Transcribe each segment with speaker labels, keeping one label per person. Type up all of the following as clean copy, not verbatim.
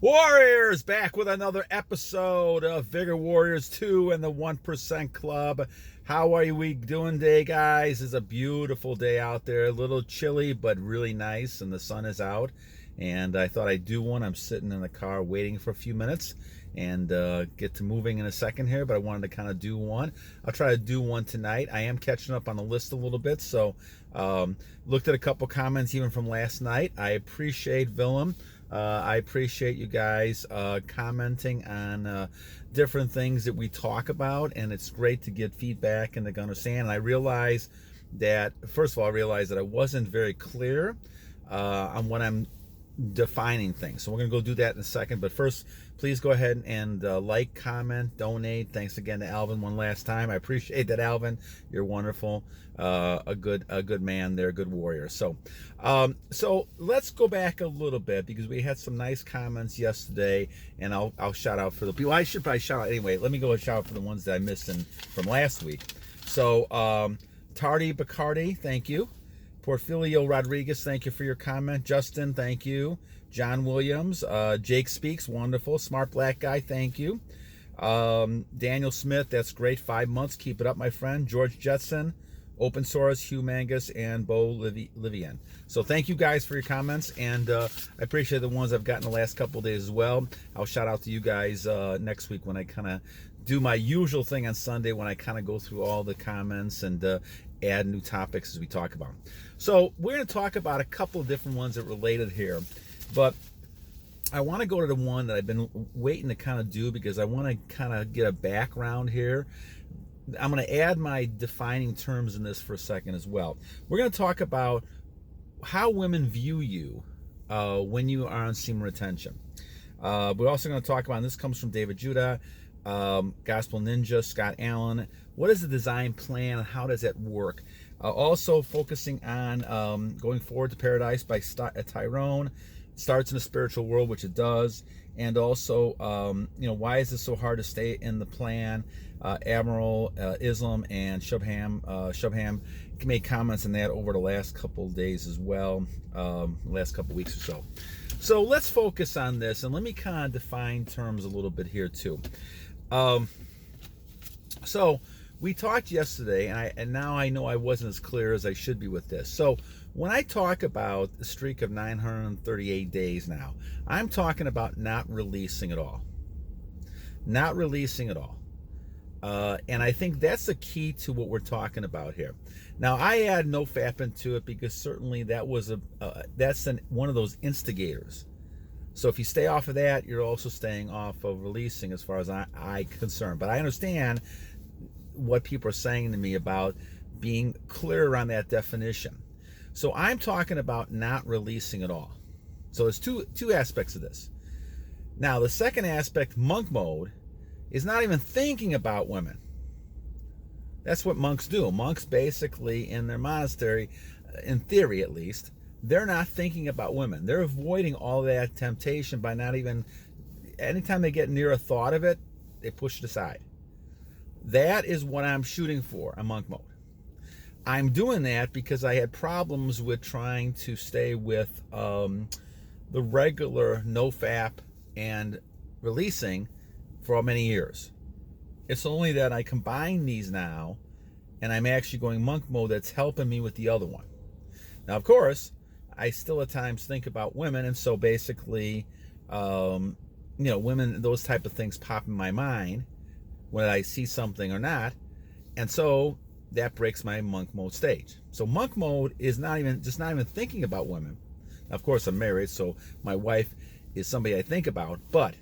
Speaker 1: Warriors back with another episode of Vigor Warriors 2 and the 1% Club. How are we doing today, guys? It's a beautiful day out there. A little chilly, but really nice, and the sun is out. And I thought I'd do one. I'm sitting in the car waiting for a few minutes and get to moving in a second here, but I wanted to kind of do one. I'll try to do one tonight. I am catching up on the list a little bit, so looked at a couple comments even from last night. I appreciate Willem. I appreciate you guys commenting on different things that we talk about, and it's great to get feedback and to understand. And I realize that, first of all, I realized that I wasn't very clear on what I'm defining things. So we're going to go do that in a second. But first, please go ahead and like, comment, donate. Thanks again to Alvin one last time. I appreciate that, Alvin. You're wonderful. A good man there, a good warrior. So let's go back a little bit because we had some nice comments yesterday, and I'll shout out for the people. I should probably shout out anyway. Let me go and shout out for the ones that I missed from last week. So Tardy Bacardi, thank you. Porfirio Rodriguez, thank you for your comment. Justin, thank you. John Williams, Jake Speaks, wonderful. Smart Black Guy, thank you. Daniel Smith, that's great. 5 months, keep it up, my friend. George Jetson, Open Source, Hugh Mangus, and Bo Livian. So thank you guys for your comments, and I appreciate the ones I've gotten the last couple of days as well. I'll shout out to you guys next week when I kind of do my usual thing on Sunday, when I kind of go through all the comments and add new topics as we talk about them. So we're going to talk about a couple of different ones that are related here, but I want to go to the one that I've been waiting to kind of do because I want to kind of get a background here. I'm going to add my defining terms in this for a second as well. We're going to talk about how women view you when you are on semen retention. We're also going to talk about, and this comes from David Judah, Gospel Ninja, Scott Allen. What is the design plan and how does that work? Also focusing on going forward to paradise by Tyrone. Starts in a spiritual world, which it does. And also, why is this so hard to stay in the plan? Admiral Islam and Shubham made comments on that over the last couple of days as well, last couple of weeks or so. So let's focus on this, and let me kind of define terms a little bit here too. So we talked yesterday, and now I know I wasn't as clear as I should be with this. So when I talk about the streak of 938 days now, I'm talking about not releasing at all. Not releasing at all. And I think that's the key to what we're talking about here. Now, I add no FAP into it because certainly that was one of those instigators. So if you stay off of that, you're also staying off of releasing as far as I'm concerned. But I understand what people are saying to me about being clear on that definition. So I'm talking about not releasing at all. So there's two aspects of this. Now, the second aspect, monk mode, is not even thinking about women. That's what monks do. Monks basically in their monastery, in theory at least, they're not thinking about women. They're avoiding all that temptation by not even, anytime they get near a thought of it, they push it aside. That is what I'm shooting for on monk mode. I'm doing that because I had problems with trying to stay with the regular no FAP and releasing for many years. It's only that I combine these now, and I'm actually going monk mode that's helping me with the other one. Now, of course, I still at times think about women, and so basically, women, those type of things pop in my mind when I see something or not, and so that breaks my monk mode stage. So monk mode is not even thinking about women. Now, of course, I'm married, so my wife is somebody I think about, but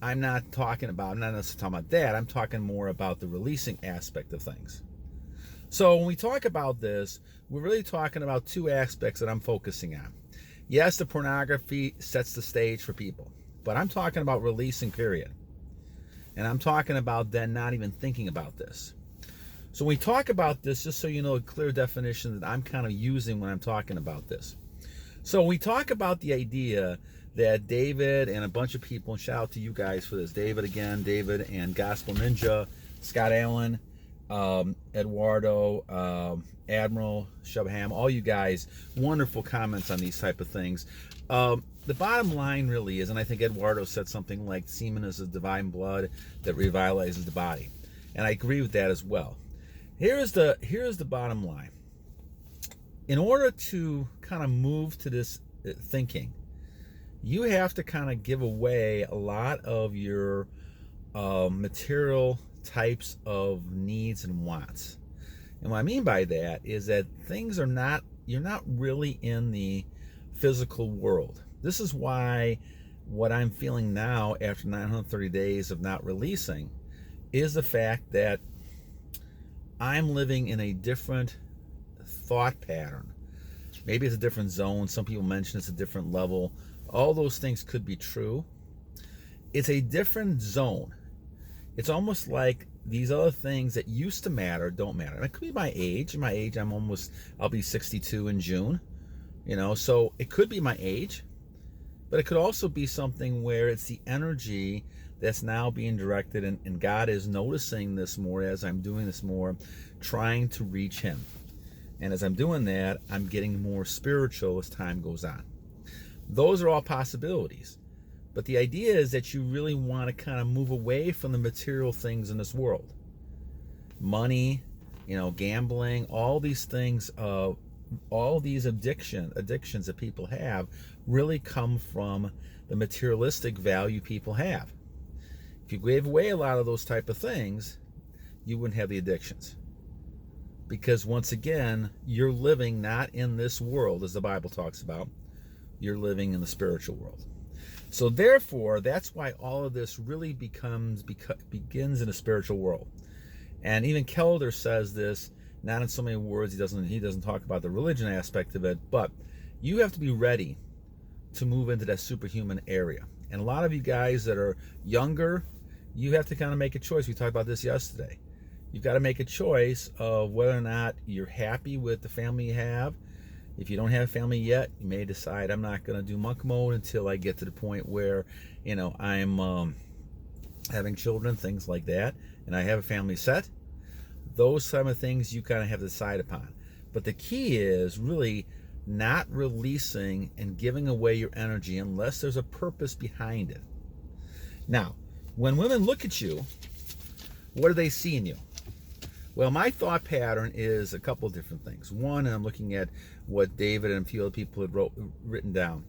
Speaker 1: I'm not necessarily talking about that. I'm talking more about the releasing aspect of things. So when we talk about this, we're really talking about two aspects that I'm focusing on. Yes, the pornography sets the stage for people, but I'm talking about releasing, period. And I'm talking about then not even thinking about this. So when we talk about this, just so you know a clear definition that I'm kind of using when I'm talking about this. So we talk about the idea that David and a bunch of people, and shout out to you guys for this, David and Gospel Ninja, Scott Allen, Eduardo, Admiral Shubham, all you guys, wonderful comments on these type of things. The bottom line really is, and I think Eduardo said something like semen is a divine blood that revitalizes the body. And I agree with that as well. Here's the bottom line. In order to kind of move to this thinking, you have to kind of give away a lot of your material types of needs and wants. And what I mean by that is that things are not, you're not really in the physical world. This is why what I'm feeling now after 930 days of not releasing is the fact that I'm living in a different thought pattern. Maybe it's a different zone. Some people mention it's a different level. All those things could be true. It's a different zone. It's almost like these other things that used to matter don't matter. And it could be my age. My age, I'll be 62 in June. So it could be my age, but it could also be something where it's the energy that's now being directed, and God is noticing this more as I'm doing this more, trying to reach Him. And as I'm doing that, I'm getting more spiritual as time goes on. Those are all possibilities. But the idea is that you really want to kind of move away from the material things in this world. Money, gambling, all these things, all these addictions that people have really come from the materialistic value people have. If you gave away a lot of those type of things, you wouldn't have the addictions. Because once again, you're living not in this world, as the Bible talks about. You're living in the spiritual world. So therefore, that's why all of this really begins in the spiritual world. And even Kelder says this, not in so many words. He doesn't talk about the religion aspect of it, but you have to be ready to move into that superhuman area. And a lot of you guys that are younger, you have to kind of make a choice. We talked about this yesterday. You've got to make a choice of whether or not you're happy with the family you have. If you don't have a family yet, you may decide, I'm not going to do monk mode until I get to the point where, I'm having children, things like that, and I have a family set. Those type of things you kind of have to decide upon. But the key is really not releasing and giving away your energy unless there's a purpose behind it. Now, when women look at you, what do they see in you? Well, my thought pattern is a couple different things. One, and I'm looking at what David and a few other people had written down.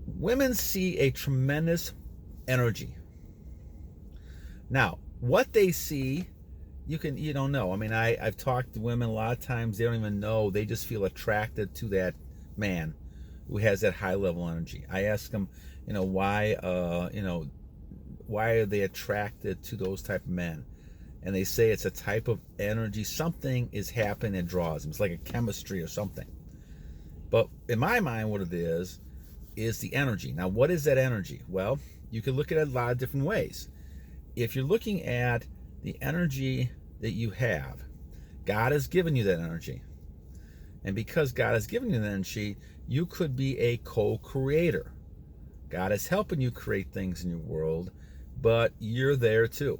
Speaker 1: Women see a tremendous energy. Now, what they see, you don't know. I mean, I've talked to women a lot of times, they don't even know. They just feel attracted to that man who has that high level energy. I ask them, why are they attracted to those type of men? And they say it's a type of energy. Something is happening that draws them. It's like a chemistry or something. But in my mind, what it is the energy. Now, what is that energy? Well, you can look at it a lot of different ways. If you're looking at the energy that you have, God has given you that energy. And because God has given you that energy, you could be a co-creator. God is helping you create things in your world, but you're there too.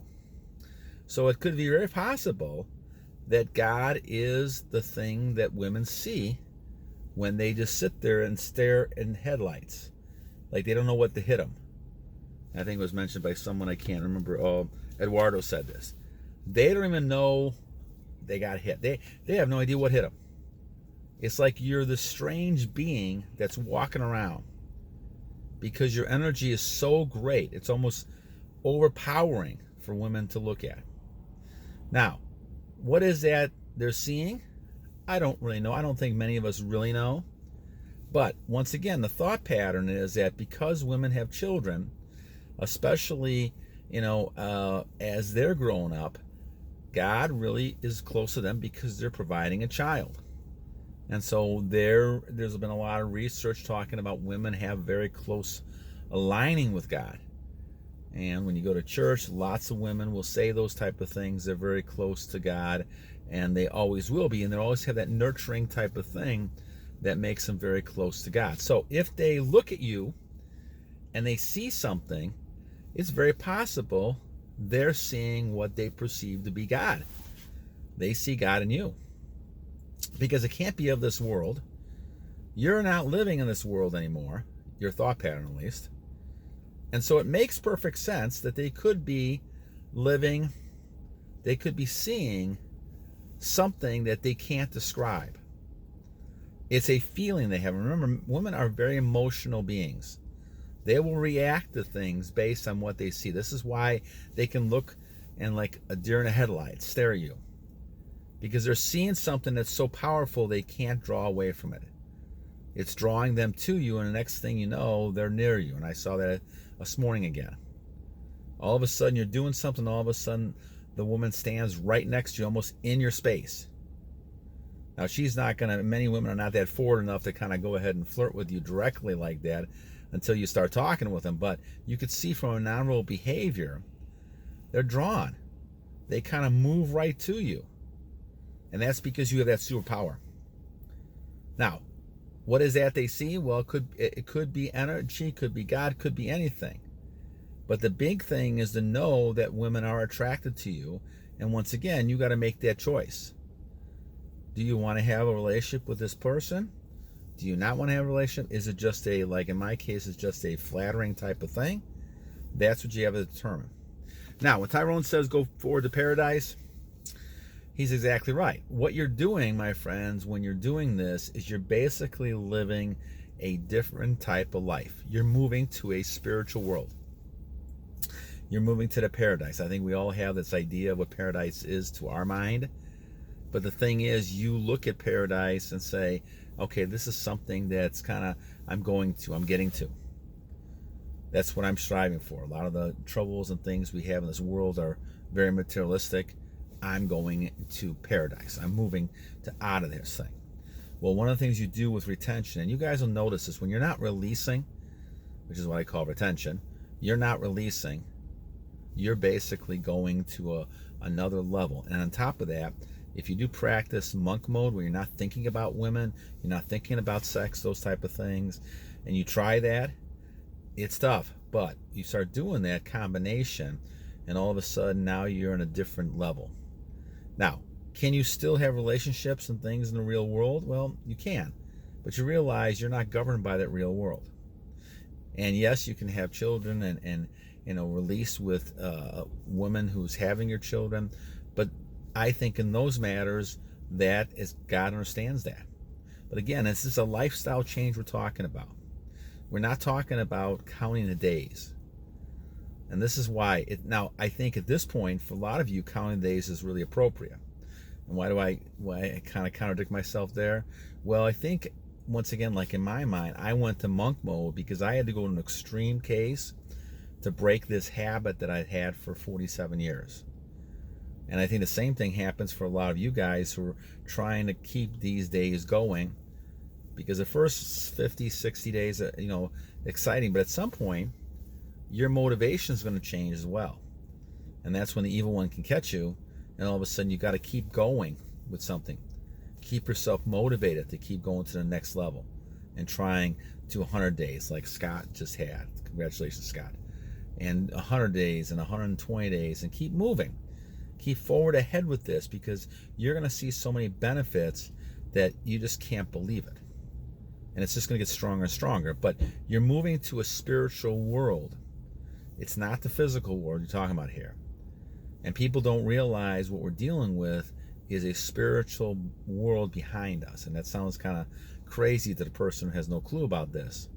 Speaker 1: So it could be very possible that God is the thing that women see when they just sit there and stare in headlights. Like they don't know what to hit them. I think it was mentioned by someone, I can't remember. Oh, Eduardo said this. They don't even know they got hit. They have no idea what hit them. It's like you're this strange being that's walking around because your energy is so great. It's almost overpowering for women to look at. Now, what is that they're seeing? I don't really know. I don't think many of us really know. But once again, the thought pattern is that because women have children, especially, as they're growing up, God really is close to them because they're providing a child. And so there's been a lot of research talking about women have very close aligning with God. And when you go to church, lots of women will say those type of things. They're very close to God, and they always will be. And they always have that nurturing type of thing that makes them very close to God. So if they look at you and they see something, it's very possible they're seeing what they perceive to be God. They see God in you. Because it can't be of this world. You're not living in this world anymore, your thought pattern at least. And so it makes perfect sense that they could be living, they could be seeing something that they can't describe. It's a feeling they have. Remember, women are very emotional beings. They will react to things based on what they see. This is why they can look and, like a deer in a headlight, stare at you. Because they're seeing something that's so powerful they can't draw away from it. It's drawing them to you, and the next thing you know, they're near you. And I saw that this morning again. All of a sudden, you're doing something, all of a sudden, the woman stands right next to you, almost in your space. Now, she's not going to, many women are not that forward enough to kind of go ahead and flirt with you directly like that until you start talking with them. But you could see from a nonverbal behavior, they're drawn. They kind of move right to you. And that's because you have that superpower. Now, what is that they see? Well, it could be energy, could be God, could be anything. But the big thing is to know that women are attracted to you. And once again, you got to make that choice. Do you want to have a relationship with this person? Do you not want to have a relationship? Is it just a, like in my case, it's just a flattering type of thing? That's what you have to determine. Now, when Tyrone says go forward to paradise, he's exactly right. What you're doing, my friends, when you're doing this, is you're basically living a different type of life. You're moving to a spiritual world. You're moving to the paradise. I think we all have this idea of what paradise is to our mind. But the thing is, you look at paradise and say, okay, this is something that's kind of, I'm getting to. That's what I'm striving for. A lot of the troubles and things we have in this world are very materialistic. I'm going to paradise. I'm moving out of this thing. Well, one of the things you do with retention, and you guys will notice this, when you're not releasing, which is what I call retention, you're not releasing, you're basically going to another level. And on top of that, if you do practice monk mode, where you're not thinking about women, you're not thinking about sex, those type of things, and you try that, it's tough. But you start doing that combination, and all of a sudden now you're in a different level. Now, can you still have relationships and things in the real world? Well, you can, but you realize you're not governed by that real world. And yes, you can have children and release with a woman who's having your children, but I think in those matters, that is, God understands that. But again, this is a lifestyle change we're talking about. We're not talking about counting the days. And this is why now I think at this point, for a lot of you, counting days is really appropriate. And why I kind of contradict myself there? Well, I think, once again, like in my mind, I went to monk mode because I had to go to an extreme case to break this habit that I'd had for 47 years. And I think the same thing happens for a lot of you guys who are trying to keep these days going, because the first 50, 60 days are, exciting, but at some point, your motivation is going to change as well. And that's when the evil one can catch you, and all of a sudden you got to keep going with something. Keep yourself motivated to keep going to the next level and trying to 100 days like Scott just had. Congratulations, Scott. And 100 days and 120 days, and keep moving. Keep forward ahead with this, because you're going to see so many benefits that you just can't believe it. And it's just going to get stronger and stronger. But you're moving to a spiritual world. It's not the physical world you're talking about here. And people don't realize what we're dealing with is a spiritual world behind us. And that sounds kind of crazy to the person who has no clue about this.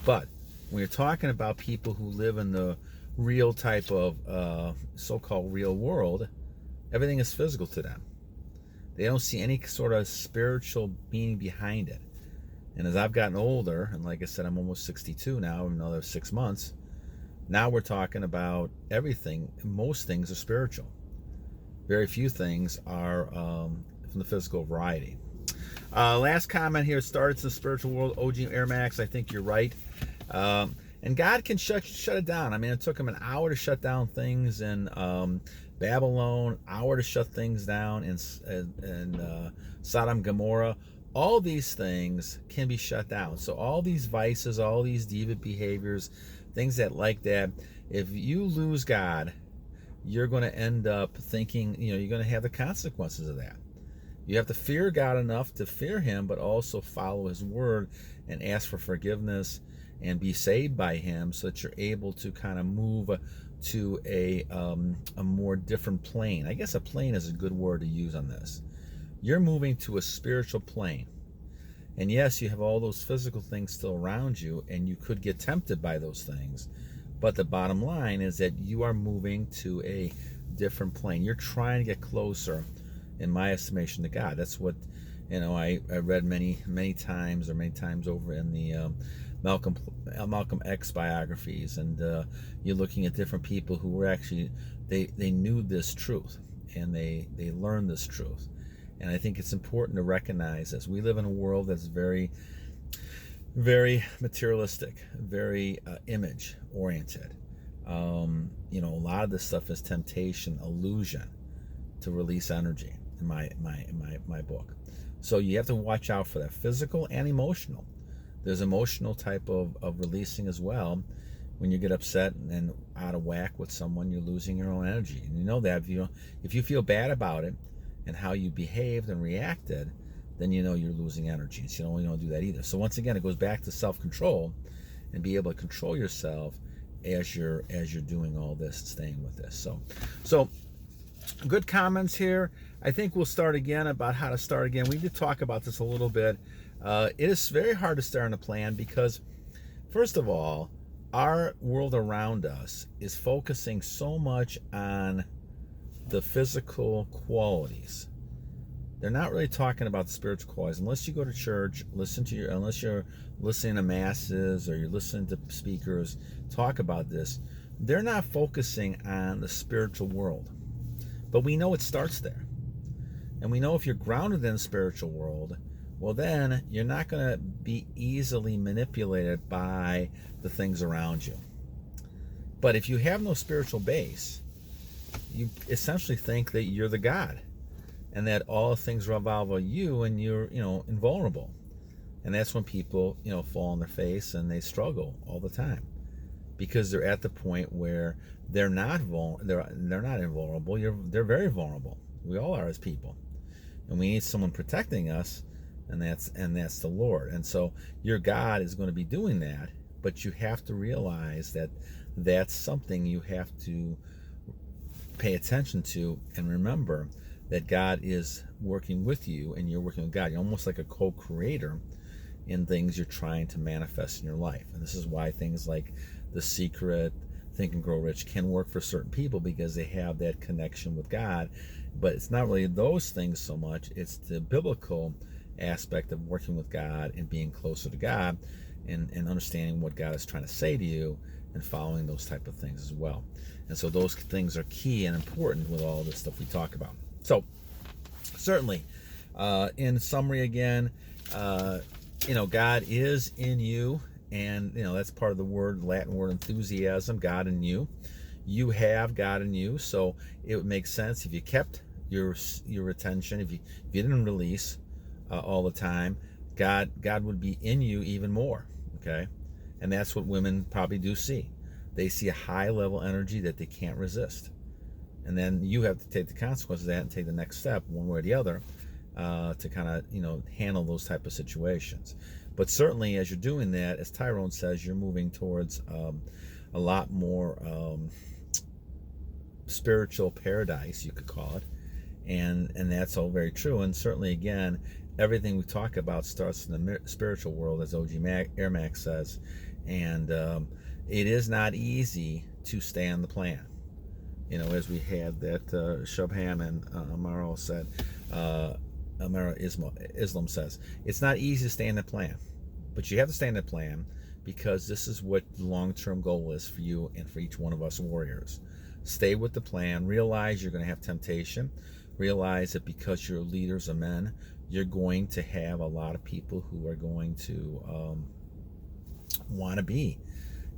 Speaker 1: But when you're talking about people who live in the real type of so-called real world, everything is physical to them. They don't see any sort of spiritual meaning behind it. And as I've gotten older, and like I said, I'm almost 62 now, in another 6 months, now we're talking about everything. Most things are spiritual. Very few things are from the physical variety. Last comment here, starts in the spiritual world, OG Airmax, I think you're right. And God can shut it down. I mean, it took him an hour to shut down things in Babylon, hour to shut things down in Sodom and Gomorrah. All these things can be shut down. So all these vices, all these deviant behaviors, things that like that, if you lose God, you're going to end up thinking, you're going to have the consequences of that. You have to fear God enough to fear him, but also follow his word and ask for forgiveness and be saved by him, so that you're able to kind of move to a more different plane. I guess a plane is a good word to use on this. You're moving to a spiritual plane. And yes, you have all those physical things still around you, and you could get tempted by those things. But the bottom line is that you are moving to a different plane. You're trying to get closer, in my estimation, to God. That's what, I read many times over in the Malcolm X biographies, and you're looking at different people who were actually, they knew this truth, and they learned this truth. And I think it's important to recognize this. We live in a world that's very, very materialistic, very image oriented. A lot of this stuff is temptation, illusion to release energy in my book. So you have to watch out for that, physical and emotional. There's emotional type of releasing as well. When you get upset and out of whack with someone, you're losing your own energy. And you know that if you feel bad about it and how you behaved and reacted, then you know you're losing energy. So you don't do that either. So once again, it goes back to self-control, and be able to control yourself as you're doing all this, staying with this. So good comments here. I think we'll start again about how to start again. We did talk about this a little bit. It is very hard to start on a plan because, first of all, our world around us is focusing so much on the physical qualities. They're not really talking about the spiritual qualities. Unless you go to church, unless you're listening to masses or you're listening to speakers talk about this, they're not focusing on the spiritual world. But we know it starts there. And we know if you're grounded in the spiritual world, well, then you're not going to be easily manipulated by the things around you. But if you have no spiritual base, you essentially think that you're the God, and that all things revolve around you, and you're, invulnerable. And that's when people, fall on their face and they struggle all the time, because they're at the point where they're not invulnerable. They're very vulnerable. We all are as people, and we need someone protecting us, and that's the Lord. And so your God is going to be doing that, but you have to realize that that's something you have to pay attention to, and remember that God is working with you and you're working with God. You're almost like a co-creator in things you're trying to manifest in your life. And this is why things like The Secret, Think and Grow Rich can work for certain people, because they have that connection with God. But it's not really those things so much. It's the biblical aspect of working with God and being closer to God, and understanding what God is trying to say to you, and following those type of things as well. And so those things are key and important with all this stuff we talk about. So certainly, in summary again, God is in you, and that's part of the Latin word enthusiasm, God in you. You have God in you, so it would make sense if you kept your attention, if you didn't release all the time, God would be in you even more. Okay, and that's what women probably do see. They see a high level energy that they can't resist, and then you have to take the consequences of that and take the next step, one way or the other, to kind of handle those type of situations. But certainly, as you're doing that, as Tyrone says, you're moving towards a lot more spiritual paradise, you could call it, and that's all very true. And certainly, again, everything we talk about starts in the spiritual world, as Airmax says, and it is not easy to stay on the plan. As we had that Shubham and Amiral said, Amiral Islam says, it's not easy to stay in the plan, but you have to stay in the plan, because this is what the long-term goal is for you and for each one of us warriors. Stay with the plan. Realize you're going to have temptation. Realize that because you're leaders of men, you're going to have a lot of people who are going to want to be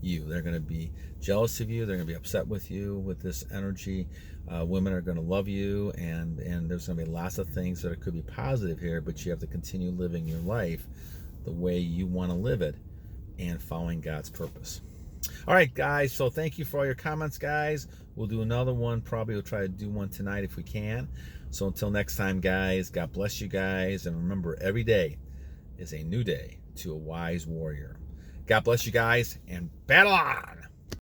Speaker 1: you. They're going to be jealous of you. They're going to be upset with you with this energy. Women are going to love you, and there's going to be lots of things that could be positive here, but you have to continue living your life the way you want to live it and following God's purpose. All right, guys, so thank you for all your comments, guys. We'll do another one. Probably we'll try to do one tonight if we can. So until next time, guys, God bless you guys. And remember, every day is a new day to a wise warrior. God bless you guys, and battle on!